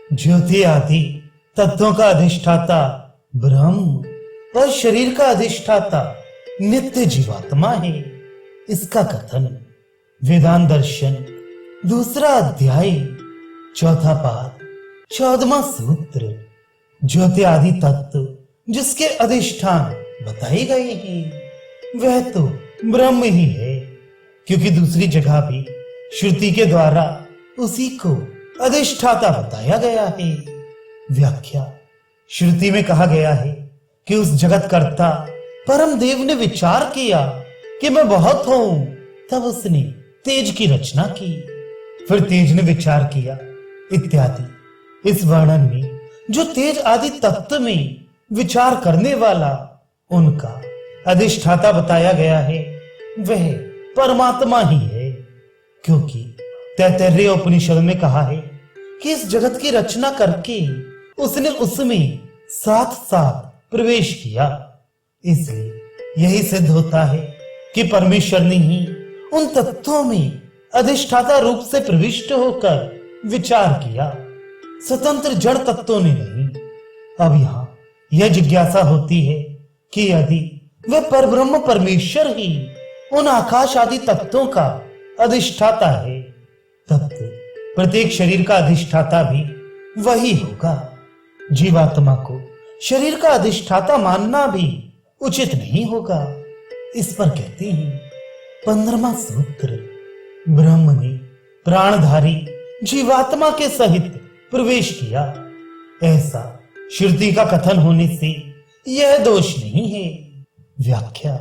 ज्योति आदि तत्वों का अधिष्ठाता ब्रह्म और शरीर का अधिष्ठाता नित्य जीवात्मा है। इसका कथन वेदांत दर्शन दूसरा अध्याय चौथा पाद 14वां सूत्र। ज्योति आदि तत्व जिसके अधिष्ठान बताए गए हैं वह तो ब्रह्म ही है, क्योंकि दूसरी जगह भी श्रुति के द्वारा उसी को अधिष्ठाता बताया गया है। व्याख्या। श्रुति में कहा गया है कि उस जगत कर्ता परम देव ने विचार किया कि मैं बहुत हूं, तब उसने तेज की रचना की, फिर तेज ने विचार किया इत्यादि। इस वर्णन में जो तेज आदि तत्व में विचार करने वाला उनका अधिष्ठाता बताया गया है वह परमात्मा ही है, क्योंकि तैत्तरीय उपनिषद में कहा है कि इस जगत की रचना करके उसने उसमें साथ साथ प्रवेश किया। इसलिए यही सिद्ध होता है कि परमेश्वर ने ही उन तत्वों में अधिष्ठाता रूप से प्रविष्ट होकर विचार किया, स्वतंत्र जड़ तत्वों ने नहीं। अब यहाँ यह जिज्ञासा होती है कि यदि वह परब्रह्म परमेश्वर ही उन आकाश आदि तत्वों का अधिष्ठाता है, तब तो प्रत्येक शरीर का अधिष्ठाता भी वही होगा। जीवात्मा को शरीर का अधिष्ठाता मानना भी उचित नहीं होगा। इस पर कहते हैं 15वां सूत्र। ब्रह्म ने प्राणधारी जीवात्मा के सहित प्रवेश किया, ऐसा श्रुति का कथन होने से यह दोष नहीं है। व्याख्या।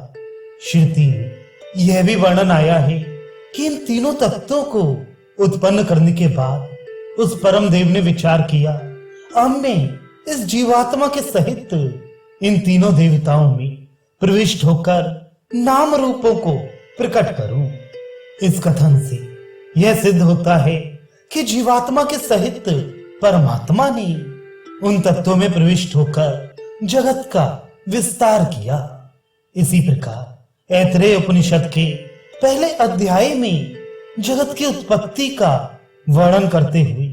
श्रुति में यह भी वर्णन आया है कि इन तीनों तत्वों को उत्पन्न करने के बाद उस परम देव ने विचार किया, अब मैं इस जीवात्मा के सहित इन तीनों देवताओं में प्रविष्ट होकर नाम रूपों को प्रकट करूं। इस कथन से यह सिद्ध होता है कि जीवात्मा के सहित परमात्मा ने उन तत्वों में प्रविष्ट होकर जगत का विस्तार किया। इसी प्रकार ऐतरेय उपनिषद के पहले अध्याय में जगत की उत्पत्ति का वर्णन करते हुए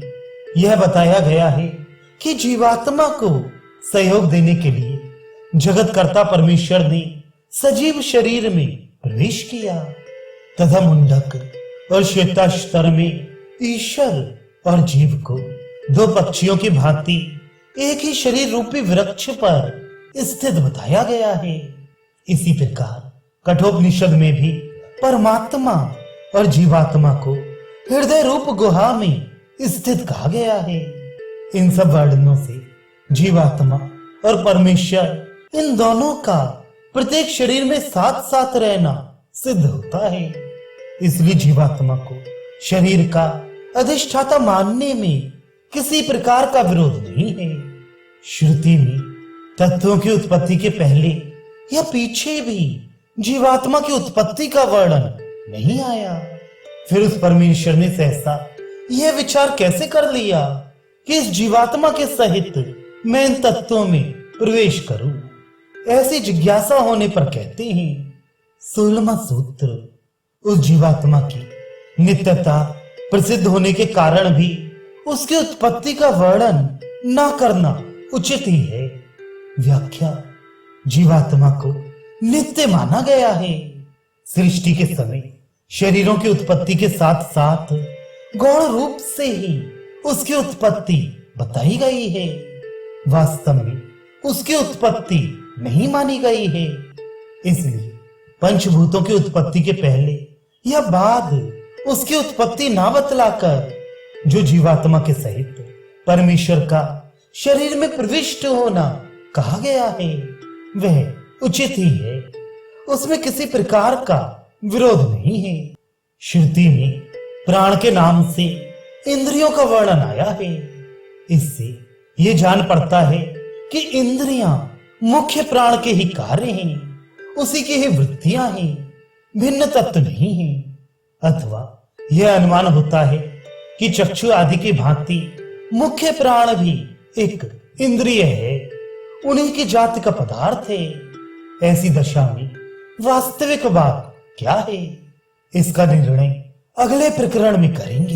यह बताया गया है कि जीवात्मा को सहयोग देने के लिए जगत कर्ता परमेश्वर ने सजीव शरीर में प्रवेश किया तथा मुंडक और श्वेताश्तर में ईश्वर और जीव को दो पक्षियों की भांति एक ही शरीर रूपी वृक्ष पर स्थित बताया गया है। इसी प्रकार कठोपनिषद में भी परमात्मा और जीवात्मा को हृदय रूप गुहा में स्थित कहा गया है। इन सब वर्णनों से जीवात्मा और परमेश्वर इन दोनों का प्रत्येक शरीर में साथ साथ रहना सिद्ध होता है। इसलिए जीवात्मा को शरीर का अधिष्ठाता मानने में किसी प्रकार का विरोध नहीं है। श्रुति में तत्वों की उत्पत्ति के पहले या पीछे भी जीवात्मा की उत्पत्ति का वर्णन नहीं आया। फिर उस परमेश्वर ने सहसा यह विचार कैसे कर लिया कि इस जीवात्मा के सहित मैं इन तत्वों में प्रवेश करूं। ऐसी जिज्ञासा होने पर कहते हैं 16वां सूत्र। उस जीवात्मा की नित्यता प्रसिद्ध होने के कारण भी उसकी उत्पत्ति का वर्णन न करना उचित ही है। व्याख्या। जीवात्मा को नित्य माना गया है। सृष्टि के समय शरीरों की उत्पत्ति के साथ साथ गौण रूप से ही उसकी उत्पत्ति बताई गई है। वास्तव में उसकी उत्पत्ति नहीं मानी गई है। इसलिए पंचभूतों की उत्पत्ति के पहले या बाद उसकी उत्पत्ति ना बतलाकर जो जीवात्मा के सहित परमेश्वर का शरीर में प्रविष्ट होना कहा गया है वह उचित ही है। उसमें किसी प्रकार का विरोध नहीं है। श्रुति में प्राण के नाम से इंद्रियों का वर्णन आया है। इससे ये जान पड़ता है कि इंद्रियां मुख्य प्राण के ही कार्य हैं, उसी की ही वृत्तियां हैं, भिन्न तत्व नहीं हैं। अथवा यह अनुमान होता है कि चक्षु आदि की भांति मुख्य प्राण भी एक इंद्रिय है, उन्हीं की जाति का पदार्थ है। ऐसी दशा में वास्तविक बात क्या है, इसका निर्णय अगले प्रकरण में करेंगे।